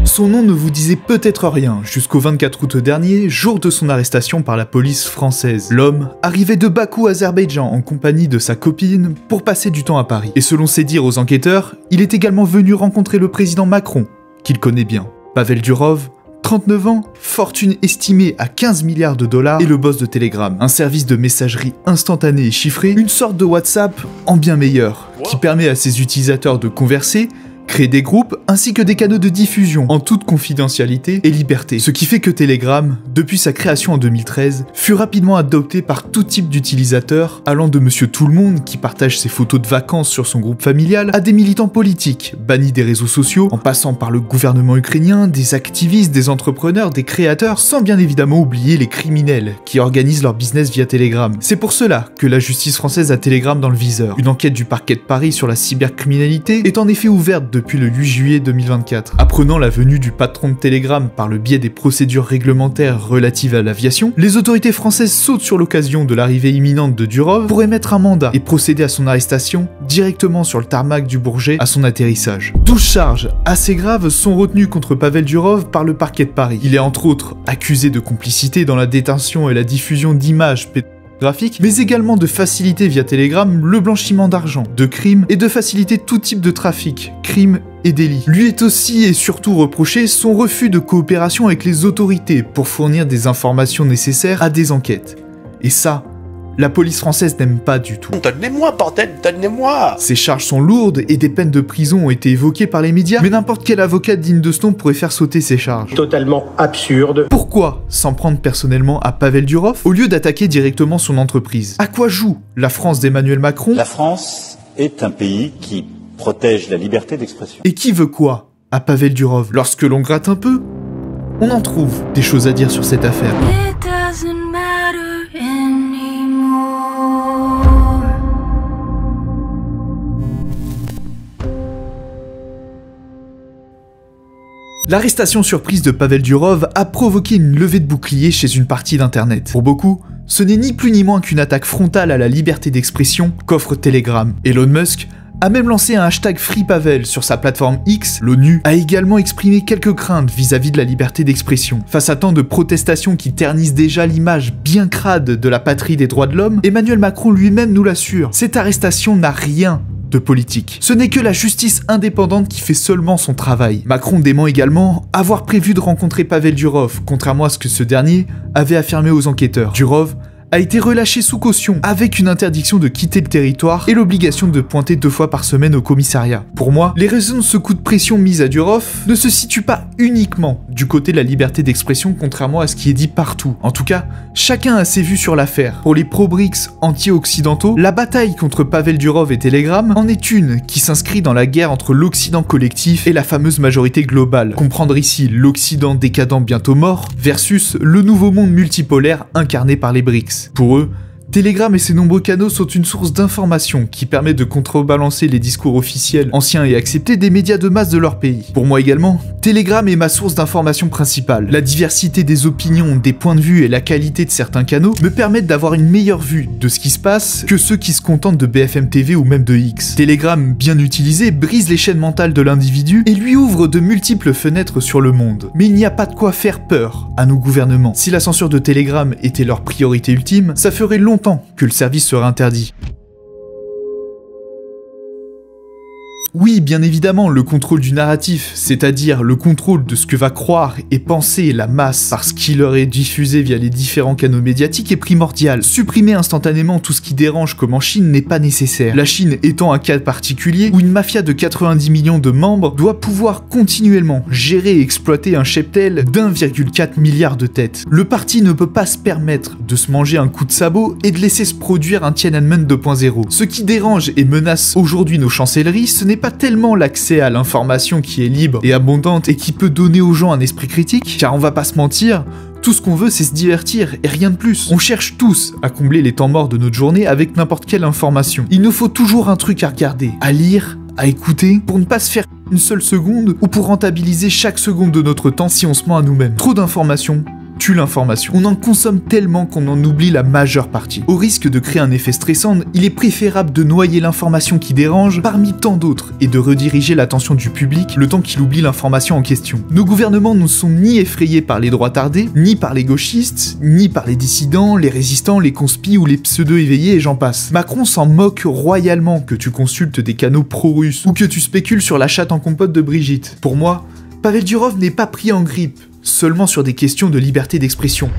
Son nom ne vous disait peut-être rien, jusqu'au 24 août dernier, jour de son arrestation par la police française. L'homme arrivait de Bakou, Azerbaïdjan, en compagnie de sa copine, pour passer du temps à Paris. Et selon ses dires aux enquêteurs, il est également venu rencontrer le président Macron, qu'il connaît bien. Pavel Durov, 39 ans, fortune estimée à 15 milliards de dollars, et le boss de Telegram, un service de messagerie instantanée et chiffrée, une sorte de WhatsApp en bien meilleur, qui permet à ses utilisateurs de converser, créer des groupes ainsi que des canaux de diffusion en toute confidentialité et liberté. Ce qui fait que Telegram, depuis sa création en 2013, fut rapidement adopté par tout type d'utilisateurs, allant de Monsieur Tout-le-Monde qui partage ses photos de vacances sur son groupe familial, à des militants politiques bannis des réseaux sociaux, en passant par le gouvernement ukrainien, des activistes, des entrepreneurs, des créateurs, sans bien évidemment oublier les criminels qui organisent leur business via Telegram. C'est pour cela que la justice française a Telegram dans le viseur. Une enquête du parquet de Paris sur la cybercriminalité est en effet ouverte depuis le 8 juillet 2024. Apprenant la venue du patron de Telegram par le biais des procédures réglementaires relatives à l'aviation, les autorités françaises sautent sur l'occasion de l'arrivée imminente de Durov pour émettre un mandat et procéder à son arrestation directement sur le tarmac du Bourget à son atterrissage. 12 charges assez graves sont retenues contre Pavel Durov par le parquet de Paris. Il est entre autres accusé de complicité dans la détention et la diffusion d'images graphique, mais également de faciliter via Telegram le blanchiment d'argent, de crimes et de faciliter tout type de trafic, crimes et délits. Lui est aussi et surtout reproché son refus de coopération avec les autorités pour fournir des informations nécessaires à des enquêtes. Et ça, la police française n'aime pas du tout. Donnez-moi, bordel, donnez-moi! Ces charges sont lourdes et des peines de prison ont été évoquées par les médias, mais n'importe quel avocat digne de ce nom pourrait faire sauter ces charges. Totalement absurde. Pourquoi s'en prendre personnellement à Pavel Durov au lieu d'attaquer directement son entreprise? À quoi joue la France d'Emmanuel Macron? La France est un pays qui protège la liberté d'expression. Et qui veut quoi à Pavel Durov? Lorsque l'on gratte un peu, on en trouve des choses à dire sur cette affaire. L'arrestation surprise de Pavel Durov a provoqué une levée de bouclier chez une partie d'Internet. Pour beaucoup, ce n'est ni plus ni moins qu'une attaque frontale à la liberté d'expression qu'offre Telegram. Elon Musk a même lancé un hashtag FreePavel sur sa plateforme X. L'ONU a également exprimé quelques craintes vis-à-vis de la liberté d'expression. Face à tant de protestations qui ternissent déjà l'image bien crade de la patrie des droits de l'homme, Emmanuel Macron lui-même nous l'assure, cette arrestation n'a rien de politique. Ce n'est que la justice indépendante qui fait seulement son travail. Macron dément également avoir prévu de rencontrer Pavel Durov, contrairement à ce que ce dernier avait affirmé aux enquêteurs. Durov a été relâché sous caution, avec une interdiction de quitter le territoire et l'obligation de pointer 2 fois par semaine au commissariat. Pour moi, les raisons de ce coup de pression mis à Durov ne se situent pas uniquement du côté de la liberté d'expression, contrairement à ce qui est dit partout. En tout cas, chacun a ses vues sur l'affaire. Pour les pro-BRICS anti-occidentaux, la bataille contre Pavel Durov et Telegram en est une qui s'inscrit dans la guerre entre l'Occident collectif et la fameuse majorité globale. Comprendre ici l'Occident décadent bientôt mort versus le nouveau monde multipolaire incarné par les BRICS. Pour eux, Telegram et ses nombreux canaux sont une source d'information qui permet de contrebalancer les discours officiels, anciens et acceptés des médias de masse de leur pays. Pour moi également, Telegram est ma source d'information principale. La diversité des opinions, des points de vue et la qualité de certains canaux me permettent d'avoir une meilleure vue de ce qui se passe que ceux qui se contentent de BFM TV ou même de X. Telegram, bien utilisé, brise les chaînes mentales de l'individu et lui ouvre de multiples fenêtres sur le monde. Mais il n'y a pas de quoi faire peur à nos gouvernements. Si la censure de Telegram était leur priorité ultime, ça ferait longtemps que le service serait interdit. Oui, bien évidemment, le contrôle du narratif, c'est-à-dire le contrôle de ce que va croire et penser la masse par ce qui leur est diffusé via les différents canaux médiatiques est primordial. Supprimer instantanément tout ce qui dérange comme en Chine n'est pas nécessaire. La Chine étant un cas particulier où une mafia de 90 millions de membres doit pouvoir continuellement gérer et exploiter un cheptel d'1,4 milliard de têtes. Le parti ne peut pas se permettre de se manger un coup de sabot et de laisser se produire un Tiananmen 2.0. Ce qui dérange et menace aujourd'hui nos chancelleries, ce n'est pas tellement l'accès à l'information qui est libre et abondante et qui peut donner aux gens un esprit critique, car on va pas se mentir, tout ce qu'on veut c'est se divertir et rien de plus. On cherche tous à combler les temps morts de notre journée avec n'importe quelle information. Il nous faut toujours un truc à regarder, à lire, à écouter, pour ne pas se faire une seule seconde ou pour rentabiliser chaque seconde de notre temps si on se ment à nous-mêmes. Trop d'informations tue l'information. On en consomme tellement qu'on en oublie la majeure partie. Au risque de créer un effet stressant, il est préférable de noyer l'information qui dérange parmi tant d'autres et de rediriger l'attention du public le temps qu'il oublie l'information en question. Nos gouvernements ne sont ni effrayés par les droits tardés, ni par les gauchistes, ni par les dissidents, les résistants, les conspis ou les pseudo-éveillés et j'en passe. Macron s'en moque royalement que tu consultes des canaux pro-russes ou que tu spécules sur la chatte en compote de Brigitte. Pour moi, Pavel Durov n'est pas pris en grippe, seulement sur des questions de liberté d'expression.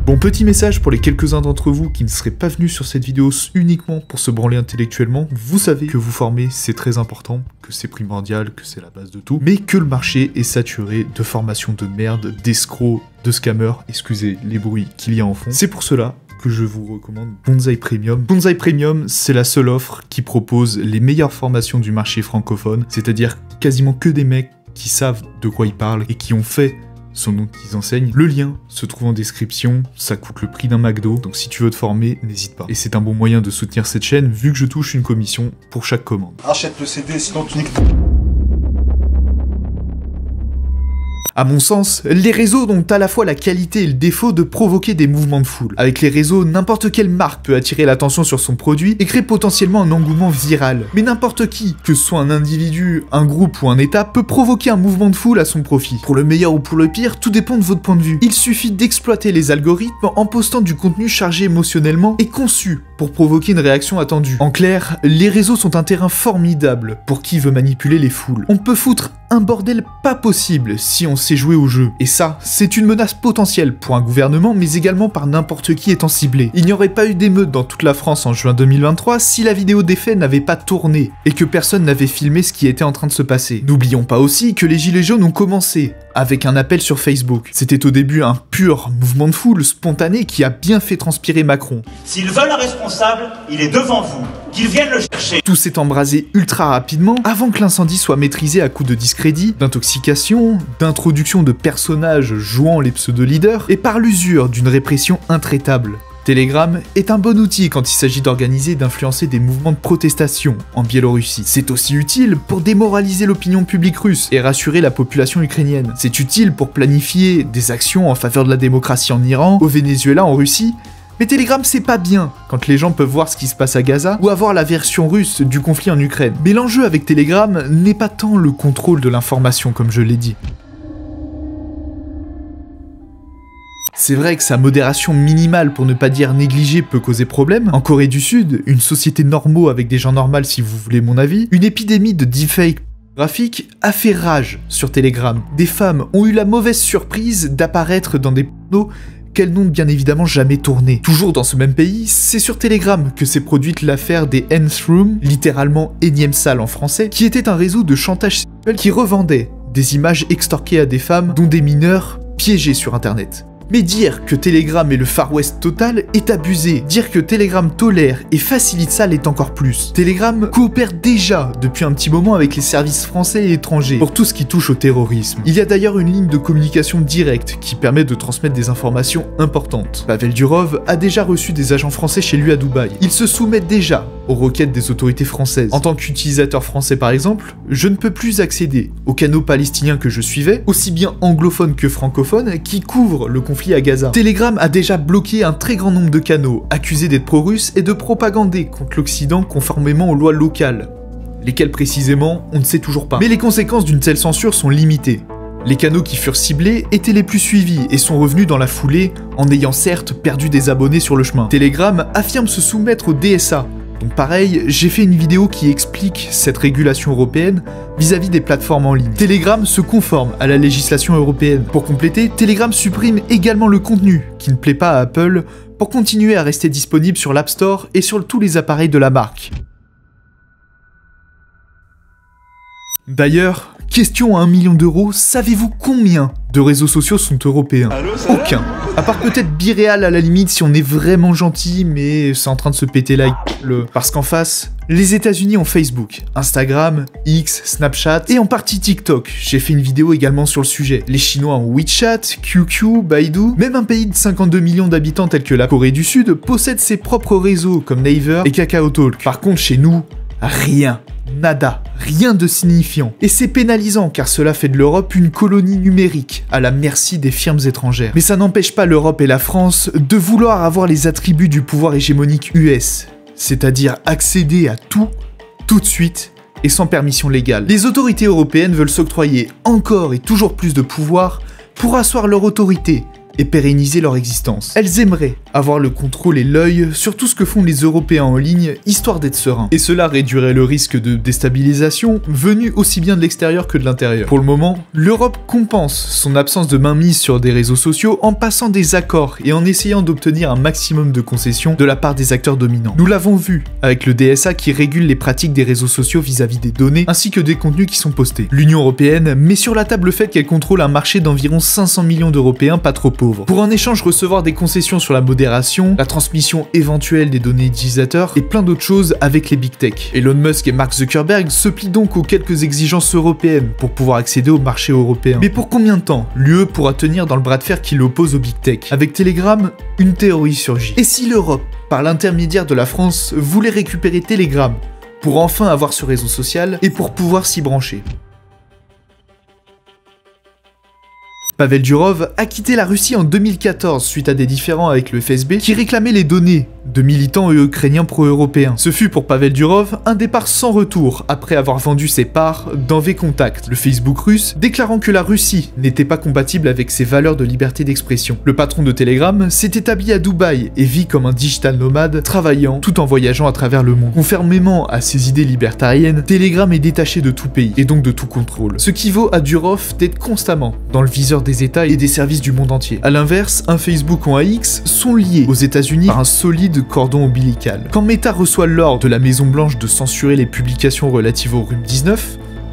Bon, petit message pour les quelques-uns d'entre vous qui ne seraient pas venus sur cette vidéo uniquement pour se branler intellectuellement. Vous savez que vous former, c'est très important, que c'est primordial, que c'est la base de tout, mais que le marché est saturé de formations de merde, d'escrocs, de scammers, excusez les bruits qu'il y a en fond. C'est pour cela que je vous recommande Bonsaï Premium. Bonsaï Premium, c'est la seule offre qui propose les meilleures formations du marché francophone, c'est-à-dire quasiment que des mecs qui savent de quoi ils parlent et qui ont fait son nom qu'ils enseignent. Le lien se trouve en description, ça coûte le prix d'un McDo, donc si tu veux te former, n'hésite pas. Et c'est un bon moyen de soutenir cette chaîne, vu que je touche une commission pour chaque commande. Achète le CD, sinon tu niques. À mon sens, les réseaux ont à la fois la qualité et le défaut de provoquer des mouvements de foule. Avec les réseaux, n'importe quelle marque peut attirer l'attention sur son produit et créer potentiellement un engouement viral. Mais n'importe qui, que ce soit un individu, un groupe ou un état, peut provoquer un mouvement de foule à son profit. Pour le meilleur ou pour le pire, tout dépend de votre point de vue. Il suffit d'exploiter les algorithmes en postant du contenu chargé émotionnellement et conçu pour provoquer une réaction attendue. En clair, les réseaux sont un terrain formidable pour qui veut manipuler les foules. On peut foutre un bordel pas possible si on sait jouer au jeu. Et ça, c'est une menace potentielle pour un gouvernement, mais également par n'importe qui étant ciblé. Il n'y aurait pas eu d'émeute dans toute la France en juin 2023 si la vidéo des faits n'avait pas tourné et que personne n'avait filmé ce qui était en train de se passer. N'oublions pas aussi que les Gilets jaunes ont commencé avec un appel sur Facebook. C'était au début un pur mouvement de foule spontané qui a bien fait transpirer Macron. S'ils veulent un responsable, il est devant vous. Qu'ils viennent le chercher. Tout s'est embrasé ultra rapidement avant que l'incendie soit maîtrisé à coups de discrédit, d'intoxication, d'introduction de personnages jouant les pseudo-leaders et par l'usure d'une répression intraitable. Telegram est un bon outil quand il s'agit d'organiser et d'influencer des mouvements de protestation en Biélorussie. C'est aussi utile pour démoraliser l'opinion publique russe et rassurer la population ukrainienne. C'est utile pour planifier des actions en faveur de la démocratie en Iran, au Venezuela, en Russie. Mais Telegram, c'est pas bien quand les gens peuvent voir ce qui se passe à Gaza ou avoir la version russe du conflit en Ukraine. Mais l'enjeu avec Telegram n'est pas tant le contrôle de l'information, comme je l'ai dit. C'est vrai que sa modération minimale, pour ne pas dire négligée, peut causer problème. En Corée du Sud, une société normaux avec des gens normaux si vous voulez mon avis, une épidémie de deepfake graphique a fait rage sur Telegram. Des femmes ont eu la mauvaise surprise d'apparaître dans des pornos qu'elles n'ont bien évidemment jamais tourné. Toujours dans ce même pays, c'est sur Telegram que s'est produite l'affaire des Nth Room, littéralement énième salle en français, qui était un réseau de chantage sexuel qui revendait des images extorquées à des femmes, dont des mineurs piégés sur internet. Mais dire que Telegram est le Far West total est abusé. Dire que Telegram tolère et facilite ça l'est encore plus. Telegram coopère déjà depuis un petit moment avec les services français et étrangers pour tout ce qui touche au terrorisme. Il y a d'ailleurs une ligne de communication directe qui permet de transmettre des informations importantes. Pavel Durov a déjà reçu des agents français chez lui à Dubaï. Ils se soumettent déjà aux requêtes des autorités françaises. En tant qu'utilisateur français par exemple, je ne peux plus accéder aux canaux palestiniens que je suivais, aussi bien anglophones que francophones, qui couvrent le conflit à Gaza. Telegram a déjà bloqué un très grand nombre de canaux, accusés d'être pro-russes et de propagander contre l'Occident conformément aux lois locales. Lesquelles précisément, on ne sait toujours pas. Mais les conséquences d'une telle censure sont limitées. Les canaux qui furent ciblés étaient les plus suivis et sont revenus dans la foulée, en ayant certes perdu des abonnés sur le chemin. Telegram affirme se soumettre au DSA. Donc pareil, j'ai fait une vidéo qui explique cette régulation européenne vis-à-vis des plateformes en ligne. Telegram se conforme à la législation européenne. Pour compléter, Telegram supprime également le contenu qui ne plaît pas à Apple pour continuer à rester disponible sur l'App Store et sur tous les appareils de la marque. D'ailleurs, question à 1 million d'euros, savez-vous combien de réseaux sociaux sont européens? Aucun. À part peut-être Biréal à la limite si on est vraiment gentil, mais c'est en train de se péter la gueule. Parce qu'en face, les États-Unis ont Facebook, Instagram, X, Snapchat et en partie TikTok. J'ai fait une vidéo également sur le sujet. Les Chinois ont WeChat, QQ, Baidu. Même un pays de 52 millions d'habitants tel que la Corée du Sud possède ses propres réseaux comme Naver et KakaoTalk. Par contre, chez nous, rien. Nada, rien de signifiant. Et c'est pénalisant car cela fait de l'Europe une colonie numérique, à la merci des firmes étrangères. Mais ça n'empêche pas l'Europe et la France de vouloir avoir les attributs du pouvoir hégémonique US, c'est-à-dire accéder à tout de suite, et sans permission légale. Les autorités européennes veulent s'octroyer encore et toujours plus de pouvoir pour asseoir leur autorité et pérenniser leur existence. Elles aimeraient avoir le contrôle et l'œil sur tout ce que font les Européens en ligne, histoire d'être sereins. Et cela réduirait le risque de déstabilisation venu aussi bien de l'extérieur que de l'intérieur. Pour le moment, l'Europe compense son absence de mainmise sur des réseaux sociaux en passant des accords et en essayant d'obtenir un maximum de concessions de la part des acteurs dominants. Nous l'avons vu avec le DSA qui régule les pratiques des réseaux sociaux vis-à-vis des données ainsi que des contenus qui sont postés. L'Union européenne met sur la table le fait qu'elle contrôle un marché d'environ 500 millions d'Européens pas trop pauvres. Pour en échange recevoir des concessions sur la modération, la transmission éventuelle des données utilisateurs et plein d'autres choses avec les big tech. Elon Musk et Mark Zuckerberg se plient donc aux quelques exigences européennes pour pouvoir accéder au marché européen. Mais pour combien de temps l'UE pourra tenir dans le bras de fer qui l'oppose aux big tech? Avec Telegram, une théorie surgit. Et si l'Europe, par l'intermédiaire de la France, voulait récupérer Telegram pour enfin avoir ce réseau social et pour pouvoir s'y brancher? Pavel Durov a quitté la Russie en 2014 suite à des différends avec le FSB qui réclamaient les données de militants ukrainiens pro-européens. Ce fut pour Pavel Durov un départ sans retour après avoir vendu ses parts dans VKontakte, le Facebook russe, déclarant que la Russie n'était pas compatible avec ses valeurs de liberté d'expression. Le patron de Telegram s'est établi à Dubaï et vit comme un digital nomade, travaillant tout en voyageant à travers le monde. Conformément à ses idées libertariennes, Telegram est détaché de tout pays et donc de tout contrôle, ce qui vaut à Durov d'être constamment dans le viseur des États et des services du monde entier. A l'inverse, un Facebook ou un X sont liés aux États-Unis par un solide cordon ombilical. Quand Meta reçoit l'ordre de la Maison Blanche de censurer les publications relatives au rhume-19,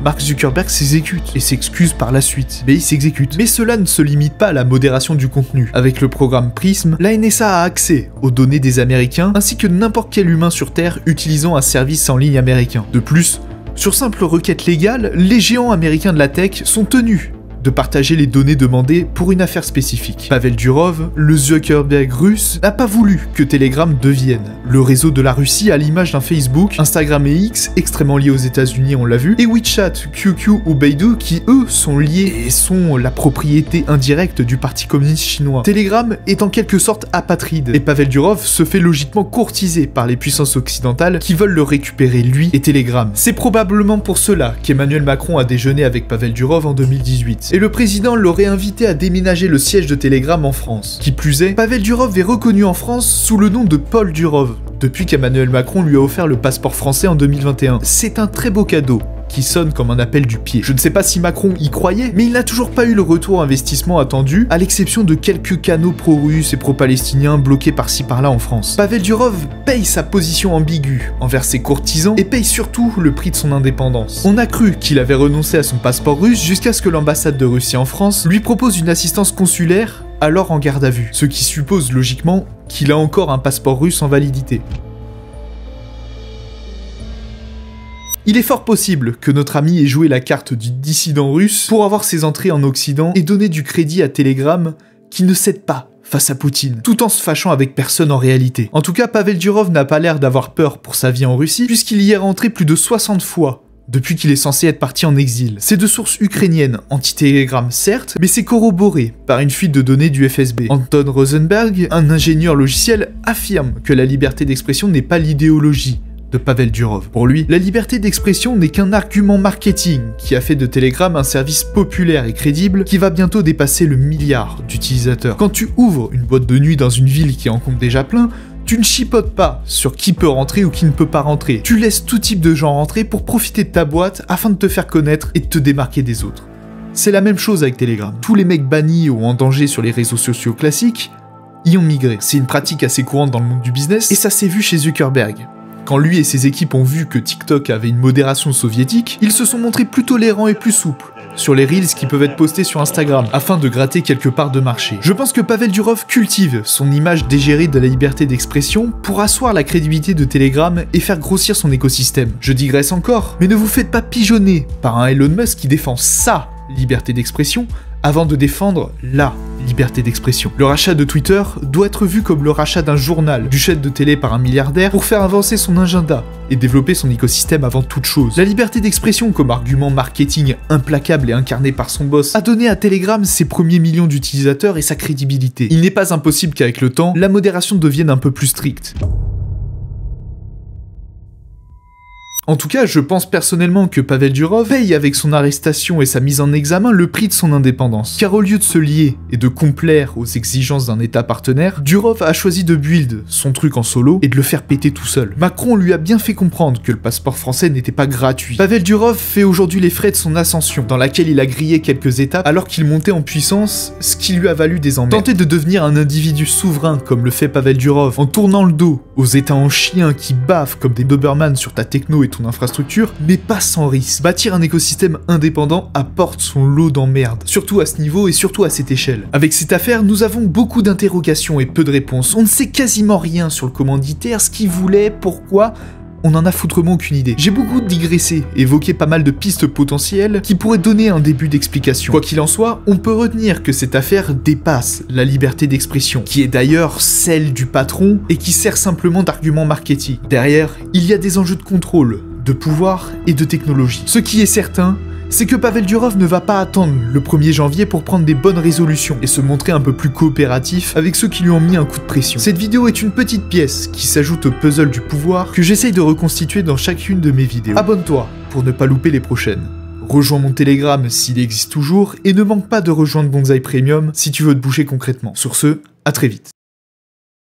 Mark Zuckerberg s'exécute et s'excuse par la suite. Mais il s'exécute. Mais cela ne se limite pas à la modération du contenu. Avec le programme Prism, la NSA a accès aux données des Américains ainsi que n'importe quel humain sur Terre utilisant un service en ligne américain. De plus, sur simple requête légale, les géants américains de la tech sont tenus de partager les données demandées pour une affaire spécifique. Pavel Durov, le Zuckerberg russe, n'a pas voulu que Telegram devienne le réseau de la Russie à l'image d'un Facebook, Instagram et X, extrêmement liés aux États-Unis, on l'a vu, et WeChat, QQ ou Baidu qui eux sont liés et sont la propriété indirecte du Parti communiste chinois. Telegram est en quelque sorte apatride, et Pavel Durov se fait logiquement courtiser par les puissances occidentales qui veulent le récupérer lui et Telegram. C'est probablement pour cela qu'Emmanuel Macron a déjeuné avec Pavel Durov en 2018. Et le président l'aurait invité à déménager le siège de Telegram en France. Qui plus est, Pavel Durov est reconnu en France sous le nom de Paul Durov, depuis qu'Emmanuel Macron lui a offert le passeport français en 2021. C'est un très beau cadeau, qui sonne comme un appel du pied. Je ne sais pas si Macron y croyait, mais il n'a toujours pas eu le retour investissement attendu, à l'exception de quelques canaux pro-russes et pro-palestiniens bloqués par-ci par-là en France. Pavel Durov paye sa position ambiguë envers ses courtisans et paye surtout le prix de son indépendance. On a cru qu'il avait renoncé à son passeport russe jusqu'à ce que l'ambassade de Russie en France lui propose une assistance consulaire alors en garde à vue, ce qui suppose logiquement qu'il a encore un passeport russe en validité. Il est fort possible que notre ami ait joué la carte du dissident russe pour avoir ses entrées en Occident et donner du crédit à Telegram qui ne cède pas face à Poutine, tout en se fâchant avec personne en réalité. En tout cas, Pavel Durov n'a pas l'air d'avoir peur pour sa vie en Russie puisqu'il y est rentré plus de 60 fois depuis qu'il est censé être parti en exil. C'est de sources ukrainiennes, anti-Telegram certes, mais c'est corroboré par une fuite de données du FSB. Anton Rosenberg, un ingénieur logiciel, affirme que la liberté d'expression n'est pas l'idéologie de Pavel Durov. Pour lui, la liberté d'expression n'est qu'un argument marketing qui a fait de Telegram un service populaire et crédible qui va bientôt dépasser le milliard d'utilisateurs. Quand tu ouvres une boîte de nuit dans une ville qui en compte déjà plein, tu ne chipotes pas sur qui peut rentrer ou qui ne peut pas rentrer. Tu laisses tout type de gens rentrer pour profiter de ta boîte afin de te faire connaître et de te démarquer des autres. C'est la même chose avec Telegram. Tous les mecs bannis ou en danger sur les réseaux sociaux classiques y ont migré. C'est une pratique assez courante dans le monde du business et ça s'est vu chez Zuckerberg. Quand lui et ses équipes ont vu que TikTok avait une modération soviétique, ils se sont montrés plus tolérants et plus souples sur les reels qui peuvent être postés sur Instagram, afin de gratter quelque part de marché. Je pense que Pavel Durov cultive son image dégérée de la liberté d'expression pour asseoir la crédibilité de Telegram et faire grossir son écosystème. Je digresse encore, mais ne vous faites pas pigeonner par un Elon Musk qui défend sa liberté d'expression avant de défendre la liberté d'expression. Le rachat de Twitter doit être vu comme le rachat d'un journal, du chaîne de télé par un milliardaire pour faire avancer son agenda et développer son écosystème avant toute chose. La liberté d'expression comme argument marketing implacable et incarné par son boss a donné à Telegram ses premiers millions d'utilisateurs et sa crédibilité. Il n'est pas impossible qu'avec le temps, la modération devienne un peu plus stricte. En tout cas, je pense personnellement que Pavel Durov paye avec son arrestation et sa mise en examen le prix de son indépendance. Car au lieu de se lier et de complaire aux exigences d'un état partenaire, Durov a choisi de build son truc en solo et de le faire péter tout seul. Macron lui a bien fait comprendre que le passeport français n'était pas gratuit. Pavel Durov fait aujourd'hui les frais de son ascension, dans laquelle il a grillé quelques étapes alors qu'il montait en puissance, ce qui lui a valu des emmerdes. Tenter de devenir un individu souverain comme le fait Pavel Durov, en tournant le dos aux états en chien qui bavent comme des Doberman sur ta techno et ton infrastructure, mais pas sans risque. Bâtir un écosystème indépendant apporte son lot d'emmerdes, surtout à ce niveau et surtout à cette échelle. Avec cette affaire, nous avons beaucoup d'interrogations et peu de réponses. On ne sait quasiment rien sur le commanditaire, ce qu'il voulait, pourquoi... On en a foutrement aucune idée. J'ai beaucoup digressé, évoqué pas mal de pistes potentielles qui pourraient donner un début d'explication. Quoi qu'il en soit, on peut retenir que cette affaire dépasse la liberté d'expression, qui est d'ailleurs celle du patron et qui sert simplement d'argument marketing. Derrière, il y a des enjeux de contrôle, de pouvoir et de technologie. Ce qui est certain, c'est que Pavel Durov ne va pas attendre le 1er janvier pour prendre des bonnes résolutions et se montrer un peu plus coopératif avec ceux qui lui ont mis un coup de pression. Cette vidéo est une petite pièce qui s'ajoute au puzzle du pouvoir que j'essaye de reconstituer dans chacune de mes vidéos. Abonne-toi pour ne pas louper les prochaines. Rejoins mon Telegram s'il existe toujours et ne manque pas de rejoindre Bonsaï Premium si tu veux te bouger concrètement. Sur ce, à très vite.